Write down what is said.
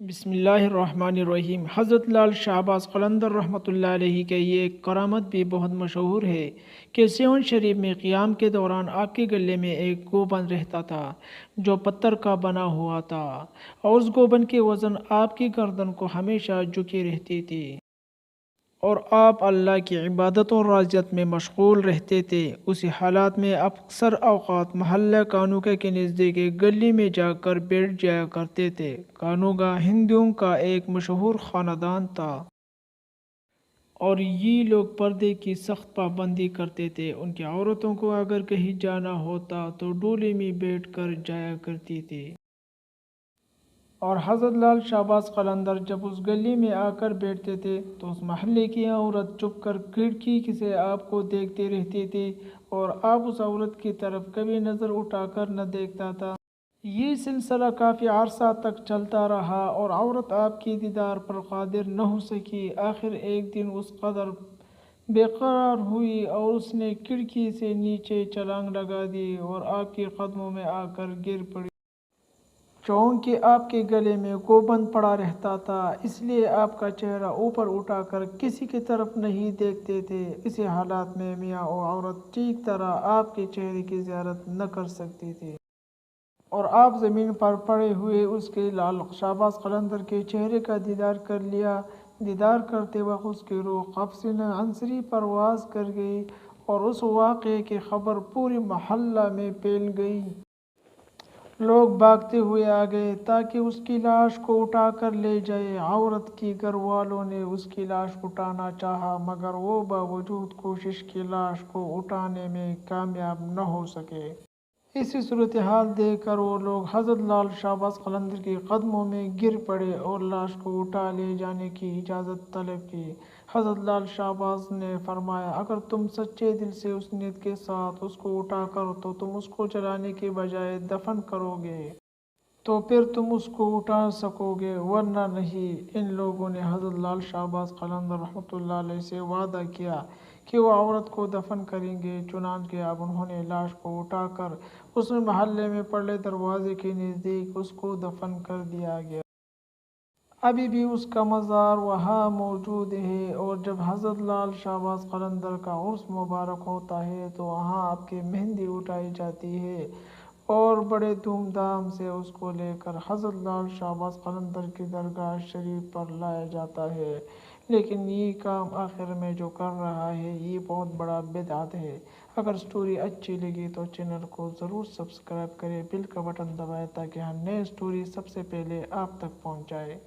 بسم اللہ الرحمن الرحیم۔ حضرت لال شہباز قلندر رحمۃ اللہ علیہ کے یہ ایک کرامت بھی بہت مشہور ہے کہ سیون شریف میں قیام کے دوران آپ کے گلے میں ایک گوبند رہتا تھا جو پتھر کا بنا ہوا تھا، اور اس گوبند کے وزن آپ کی گردن کو ہمیشہ جھکی رہتی تھی، اور آپ اللہ کی عبادت و راضیت میں مشغول رہتے تھے۔ اسی حالات میں اکثر اوقات محلہ کانوگا کے نزدیک ایک گلی میں جا کر بیٹھ جایا کرتے تھے۔ کانوگا ہندوؤں کا ایک مشہور خاندان تھا، اور یہ لوگ پردے کی سخت پابندی کرتے تھے۔ ان کی عورتوں کو اگر کہیں جانا ہوتا تو ڈولے میں بیٹھ کر جایا کرتی تھی، اور حضرت لال شہباز قلندر جب اس گلی میں آ کر بیٹھتے تھے تو اس محلے کی عورت چھپ کر کھڑکی سے آپ کو دیکھتے رہتی تھی، اور آپ اس عورت کی طرف کبھی نظر اٹھا کر نہ دیکھتا تھا۔ یہ سلسلہ کافی عرصہ تک چلتا رہا، اور عورت آپ کی دیدار پر قادر نہ ہو سکی۔ آخر ایک دن اس قدر بے قرار ہوئی اور اس نے کھڑکی سے نیچے چھلانگ لگا دی اور آپ کے قدموں میں آ کر گر پڑی۔ چونکہ آپ کے گلے میں گوبند پڑا رہتا تھا، اس لیے آپ کا چہرہ اوپر اٹھا کر کسی کی طرف نہیں دیکھتے تھے۔ اسی حالات میں میاں و عورت ٹھیک طرح آپ کے چہرے کی زیارت نہ کر سکتی تھی، اور آپ زمین پر پڑے ہوئے اس کے لال شہباز قلندر کے چہرے کا دیدار کر لیا۔ دیدار کرتے وقت اس کی روح قفس عنصری پرواز کر گئی، اور اس واقعے کی خبر پورے محلہ میں پھیل گئی۔ لوگ بھاگتے ہوئے آ گئے تاکہ اس کی لاش کو اٹھا کر لے جائیں۔ عورت کے گھر والوں نے اس کی لاش اٹھانا چاہا، مگر وہ باوجود کوشش کی لاش کو اٹھانے میں کامیاب نہ ہو سکے۔ ایسی صورتحال دیکھ کر وہ لوگ حضرت لال شہباز قلندر کے قدموں میں گر پڑے اور لاش کو اٹھا لے جانے کی اجازت طلب کی۔ حضرت لال شہباز نے فرمایا، اگر تم سچے دل سے اس نیت کے ساتھ اس کو اٹھا کر تو تم اس کو جلانے کے بجائے دفن کرو گے تو پھر تم اس کو اٹھا سکو گے، ورنہ نہیں۔ ان لوگوں نے حضرت لال شہباز قلندر رحمۃ اللہ علیہ سے وعدہ کیا کہ وہ عورت کو دفن کریں گے۔ چنانچہ اب انہوں نے لاش کو اٹھا کر اس محلے میں پڑے دروازے کے نزدیک اس کو دفن کر دیا گیا۔ ابھی بھی اس کا مزار وہاں موجود ہے، اور جب حضرت لال شہباز قلندر کا عرس مبارک ہوتا ہے تو وہاں آپ کی مہندی اٹھائی جاتی ہے، اور بڑے دھوم دھام سے اس کو لے کر حضرت لال شہباز قلندر کی درگاہ شریف پر لایا جاتا ہے۔ لیکن یہ کام آخر میں جو کر رہا ہے یہ بہت بڑا بدعت ہے۔ اگر سٹوری اچھی لگی تو چینل کو ضرور سبسکرائب کریں، بیل کا بٹن دبائیں تاکہ ہر نئی سٹوری سب سے پہلے آپ تک پہنچ جائے۔